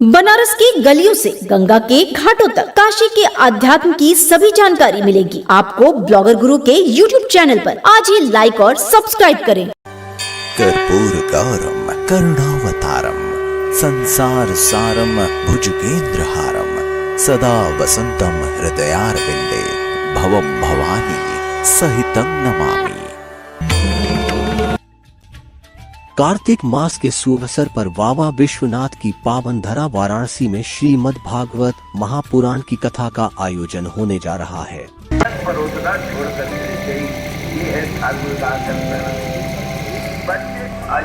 बनारस की गलियों से गंगा के घाटों तक काशी के अध्यात्म की सभी जानकारी मिलेगी आपको ब्लॉगर गुरु के YouTube चैनल पर। आज ही लाइक और सब्सक्राइब करें। कर्पूर गौरम करुणावतारम संसार सारम भुजगेंद्रहारम सदा वसंतम हृदयारविंदे भवम भवानी सहितं नमामि। कार्तिक मास के शुभ अवसर पर बाबा विश्वनाथ की पावन धरा वाराणसी में श्रीमद् भागवत महापुराण की कथा का आयोजन होने जा रहा है।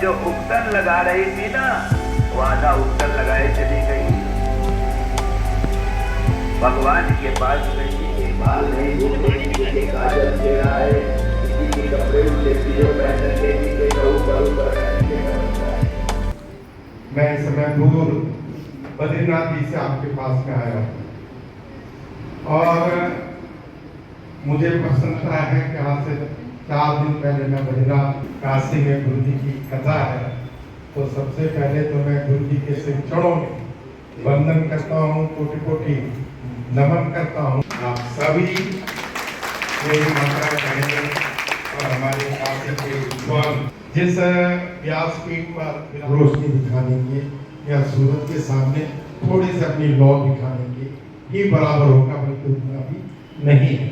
जो उपटन लगा रही थी ना, वो आधा उपटन लगाए चली गई। भगवान के पास गई, बाल नहीं काजल दे रहा है, किसी के कपड़े लेती हो पहन लेती के मैं इस समय दूर बद्रीनाथ जी से आपके पास में आया और मुझे प्रसन्नता है कि आज से 4 दिन पहले मैं बद्रीनाथ काशी में गुरु जी की कथा है, तो सबसे पहले तो मैं गुरु जी के चरणों में वंदन करता हूँ, कोटि कोटि नमन करता हूँ। आप सभी मेरी माता बहनें और हमारे काशी के विद्वान जिस व्यासपीठ पर रोशनी दिखाने के या सूरत के सामने थोड़ी सी अपनी लौ दिखाने के ही बराबर होगा, बल्कि उतना भी नहीं है।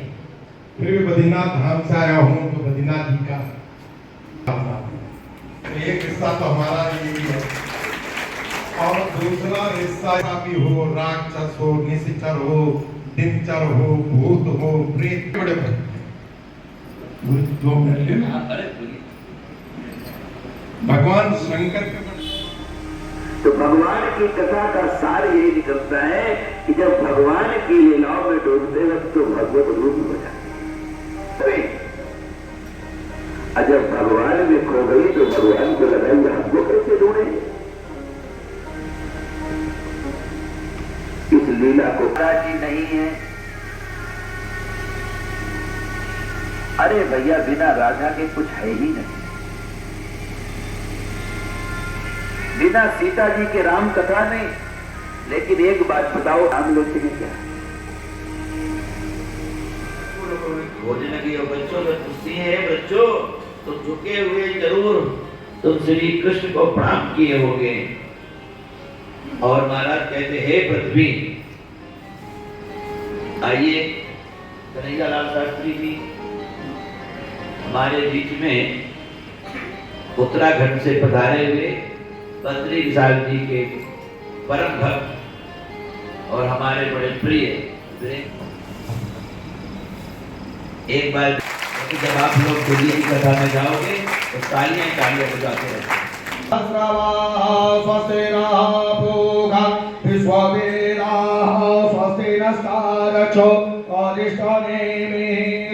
फिर भी बद्रीनाथ धाम से आया हूँ तो बद्रीनाथ जी का तो एक रिश्ता तो हमारा यही है और दूसरा रिश्ता भी हो, राक्षस हो, निशिचर हो, दिनचर हो, भूत हो, प्रेत, बड़े भगवान शंकर तो भगवान की कथा का सार यही निकलता है कि जब भगवान की लीलाओं में डूबते वक्त तो भगवत रूप हो जाते, और जब भगवान में खो गई तो भगवान को लगाई हमको कैसे ढूंढे। इस लीला को राजी नहीं है। अरे भैया, बिना राजा के कुछ है ही नहीं। बिना सीता जी के राम कथा नहीं। लेकिन एक बात बताओ, हम लोग के क्या बोलने लगी हो बच्चों, जब तुम है बच्चों तो झुके हुए जरूर तुम श्री कृष्ण को प्रणाम किए होंगे। और महाराज कहते, हे पृथ्वी, आइए कन्हैयालाल शास्त्री जी हमारे बीच में उत्तराखंड से पधारे हुए बद्री विशाल जी के परम भक्त और हमारे बड़े प्रिय। एक बार जब आप लोग दिल्ली की कथा में जाओगे तो तालियां तालियां बजाते रहते।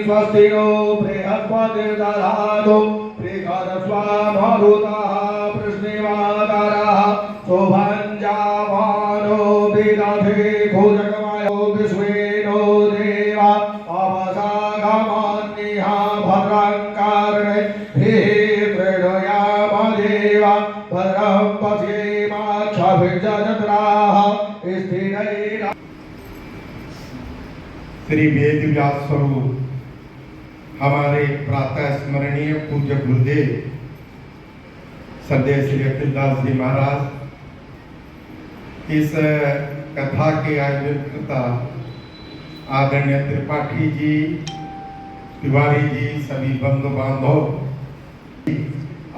स्वस्ति नो बृहस्पतिर्दधातु बृहस्पतिर्मरुतः कृष्णेवादरः शोभञ्जामानो विदधे भुजगमयो विश्वेनो देवा अवसागमन्यः भद्रं कर्णे प्रणयामदेवा भद्रं पश्येमाक्षभिर्जत्राः स्थिरैः। श्री वेद व्यास स्वरूप हमारे प्रातः स्मरणीय पूज्य गुरुदेव श्रद्धेय श्री अखिलदास जी महाराज इस कथा के आयोजनकर्ता आदरणीय त्रिपाठी जी, तिवारी जी, सभी बंधु बांधव,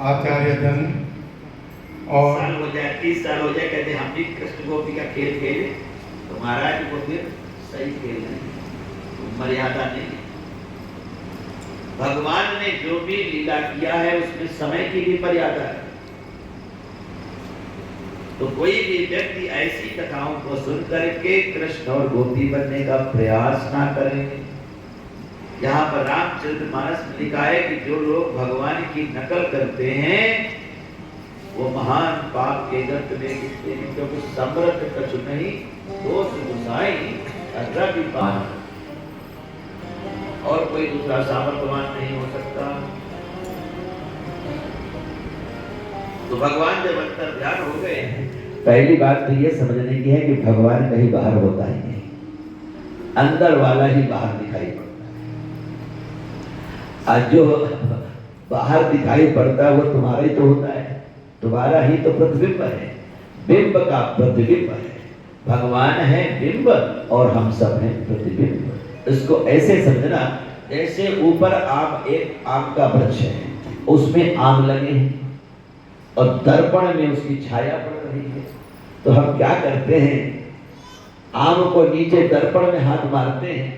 आचार्य जन और साल हो जाए 30 साल हो जाए, कहते हम भी कृष्ण गोपी का खेल खेले तो महाराज को फिर सही खेल नहीं, मर्यादा नहीं। भगवान ने जो भी लीला किया है उसमें समय की भी मर्यादा है। तो कोई भी व्यक्ति ऐसी कथाओं को सुन करके कृष्ण और गोपी बनने का प्रयास ना करेंगे। यहाँ पर रामचरितमानस में लिखा है कि जो लोग भगवान की नकल करते हैं वो महान पाप के गर्त में गिरते हैं, क्योंकि समर्थ कछु नहीं दोष गुसाई रवि पान, और कोई दूसरा सामर्थ्यवान नहीं हो सकता। तो भगवान जब अंतर ध्यान हो गए पहली बात तो ये समझने की है कि भगवान कहीं बाहर होता ही नहीं, अंदर वाला ही बाहर दिखाई पड़ता है। आज जो बाहर दिखाई पड़ता है वो तुम्हारा ही तो होता है, तुम्हारा ही तो प्रतिबिंब है, बिंब का प्रतिबिंब है। भगवान है बिंब और हम सब हैं प्रतिबिंब। इसको ऐसे समझना जैसे ऊपर आम, एक आम का वृक्ष है, उसमें आम लगे हैं और दर्पण में उसकी छाया पड़ रही है। तो हम क्या करते हैं, आम को नीचे दर्पण में हाथ मारते हैं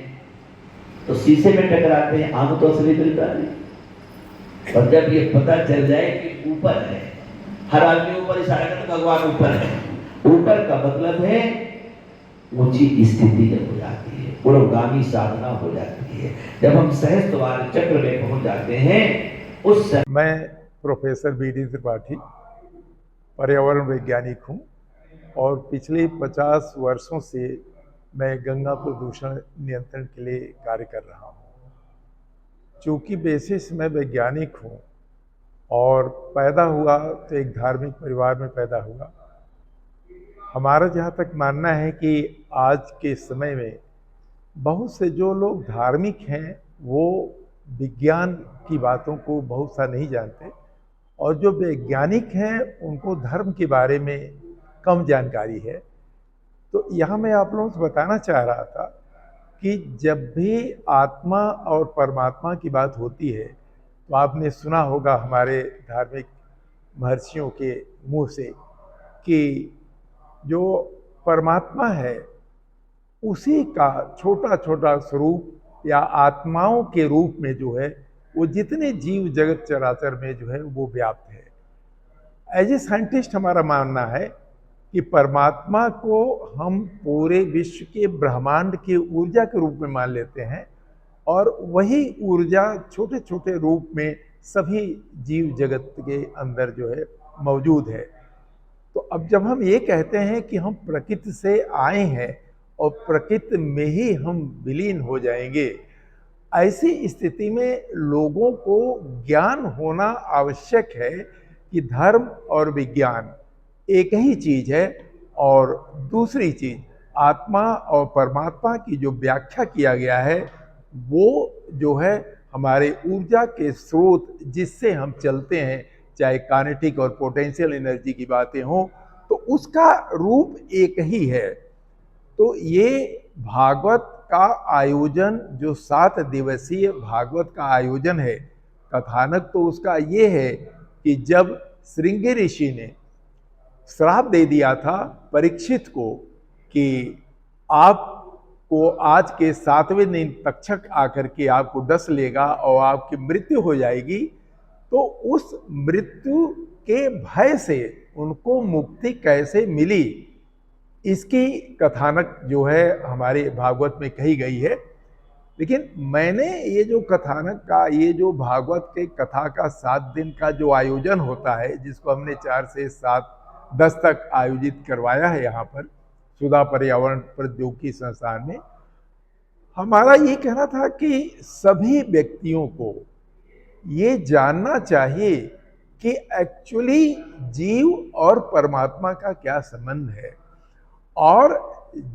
तो शीशे में टकराते हैं, आम तो असली मिलता नहीं। और जब ये पता चल जाए कि ऊपर है, हर आदमी ऊपर इशारा करता है, भगवान ऊपर है। ऊपर का मतलब है ऊंची स्थिति जब हो जाती है, पुरोगामी साधना हो जाती है। जब हम सहस्त्रवार चक्र में पहुंच जाते हैं उस मैं प्रोफेसर बी.डी. त्रिपाठी पर्यावरण वैज्ञानिक हूँ और पिछले 50 वर्षों से मैं गंगा प्रदूषण नियंत्रण के लिए कार्य कर रहा हूँ। चूँकि बेसिस मैं वैज्ञानिक हूँ और पैदा हुआ तो एक धार्मिक परिवार में पैदा हुआ। हमारा जहाँ तक मानना है कि आज के समय में बहुत से जो लोग धार्मिक हैं वो विज्ञान की बातों को बहुत सा नहीं जानते और जो वैज्ञानिक हैं उनको धर्म के बारे में कम जानकारी है। तो यहाँ मैं आप लोगों से बताना चाह रहा था कि जब भी आत्मा और परमात्मा की बात होती है तो आपने सुना होगा हमारे धार्मिक महर्षियों के मुंह से कि जो परमात्मा है उसी का छोटा छोटा स्वरूप या आत्माओं के रूप में जो है वो जितने जीव जगत चराचर में जो है वो व्याप्त है। एज ए साइंटिस्ट हमारा मानना है कि परमात्मा को हम पूरे विश्व के ब्रह्मांड की ऊर्जा के रूप में मान लेते हैं और वही ऊर्जा छोटे छोटे रूप में सभी जीव जगत के अंदर जो है मौजूद है। तो अब जब हम ये कहते हैं कि हम प्रकृति से आए हैं और प्रकृति में ही हम विलीन हो जाएंगे, ऐसी स्थिति में लोगों को ज्ञान होना आवश्यक है कि धर्म और विज्ञान एक ही चीज है और दूसरी चीज आत्मा और परमात्मा की जो व्याख्या किया गया है वो जो है हमारे ऊर्जा के स्रोत जिससे हम चलते हैं, चाहे काइनेटिक और पोटेंशियल एनर्जी की बातें हों, तो उसका रूप एक ही है। तो ये भागवत का आयोजन जो 7 दिवसीय भागवत का आयोजन है, कथानक तो उसका ये है कि जब श्रृंगी ऋषि ने श्राप दे दिया था परीक्षित को कि आपको आज के 7वें दिन तक्षक आकर के आपको डस लेगा और आपकी मृत्यु हो जाएगी, तो उस मृत्यु के भय से उनको मुक्ति कैसे मिली, इसकी कथानक जो है हमारे भागवत में कही गई है। लेकिन मैंने ये जो कथानक का, ये जो भागवत के कथा का 7 दिन का जो आयोजन होता है, जिसको हमने 4 से 7 10 तक आयोजित करवाया है यहाँ पर सुधा पर्यावरण प्रौद्योगिकी संस्थान में, हमारा ये कहना था कि सभी व्यक्तियों को ये जानना चाहिए कि एक्चुअली जीव और परमात्मा का क्या संबंध है और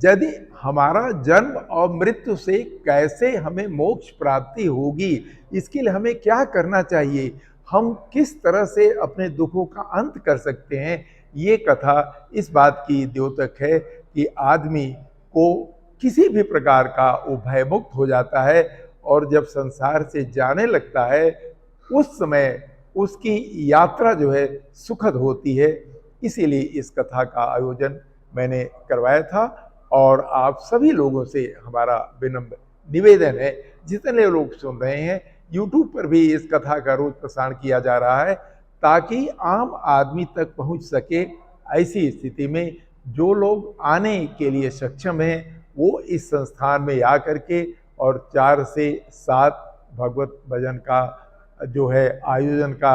यदि हमारा जन्म और मृत्यु से कैसे हमें मोक्ष प्राप्ति होगी, इसके लिए हमें क्या करना चाहिए, हम किस तरह से अपने दुखों का अंत कर सकते हैं। ये कथा इस बात की द्योतक है कि आदमी को किसी भी प्रकार का वो भयमुक्त हो जाता है और जब संसार से जाने लगता है उस समय उसकी यात्रा जो है सुखद होती है। इसीलिए इस कथा का आयोजन मैंने करवाया था और आप सभी लोगों से हमारा विनम्र निवेदन है, जितने लोग सुन रहे हैं, YouTube पर भी इस कथा का रोज प्रसारण किया जा रहा है ताकि आम आदमी तक पहुंच सके। ऐसी स्थिति में जो लोग आने के लिए सक्षम हैं वो इस संस्थान में आ करके और 4 से 7 भगवत भजन का जो है आयोजन का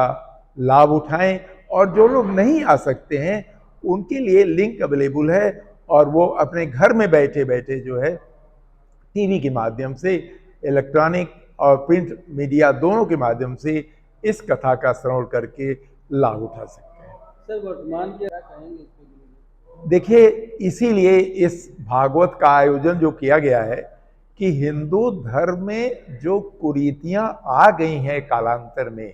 लाभ उठाएं और जो लोग नहीं आ सकते हैं उनके लिए लिंक अवेलेबल है और वो अपने घर में बैठे बैठे जो है टीवी के माध्यम से, इलेक्ट्रॉनिक और प्रिंट मीडिया दोनों के माध्यम से इस कथा का श्रवण करके लाभ उठा सकते हैं। सर वर्तमान क्या कहेंगे इसके लिए? देखिए, इसीलिए इस भागवत का आयोजन जो किया गया है कि हिंदू धर्म में जो कुरीतियां आ गई हैं कालांतर में,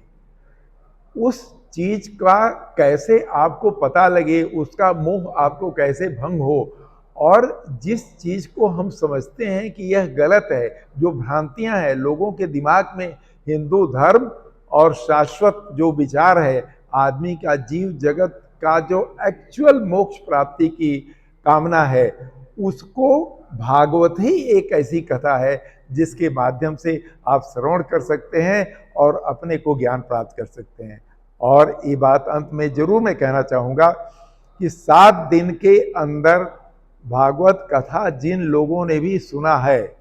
उस चीज का कैसे आपको पता लगे, उसका मोह आपको कैसे भंग हो, और जिस चीज को हम समझते हैं कि यह गलत है, जो भ्रांतियां हैं लोगों के दिमाग में, हिंदू धर्म और शाश्वत जो विचार है, आदमी का जीव जगत का जो एक्चुअल मोक्ष प्राप्ति की कामना है, उसको भागवत ही एक ऐसी कथा है जिसके माध्यम से आप श्रवण कर सकते हैं और अपने को ज्ञान प्राप्त कर सकते हैं। और ये बात अंत में जरूर मैं कहना चाहूँगा कि 7 दिन के अंदर भागवत कथा जिन लोगों ने भी सुना है,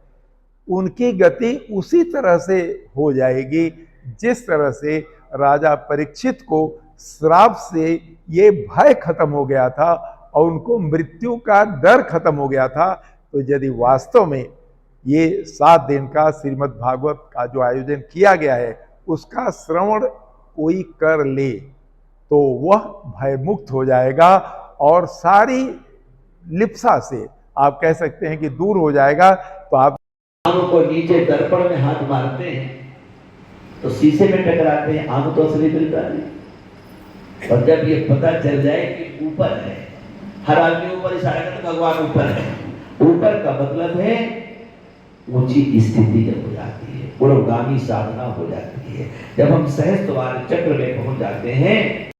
उनकी गति उसी तरह से हो जाएगी जिस तरह से राजा परीक्षित को श्राप से ये भय खत्म हो गया था और उनको मृत्यु का डर खत्म हो गया था। तो यदि वास्तव में ये 7 दिन का श्रीमद् भागवत का जो आयोजन किया गया है, उसका श्रवण कोई कर ले तो वह भयमुक्त हो जाएगा और सारी लिप्सा से आप कह सकते हैं कि दूर हो जाएगा। तो आप आम को नीचे दर्पण में हाथ मारते हैं तो शीशे में टकराते हैं, आम तो असली मिलता नहीं। और जब ये पता चल जाए कि ऊपर है, हर आदमी ऊपर इशारा करता है, भगवान ऊपर है। ऊपर का मतलब है ऊंची स्थिति जब हो जाती है, पुरोगामी साधना हो जाती है। जब हम सहस्त्रवार चक्र में पहुंच जाते हैं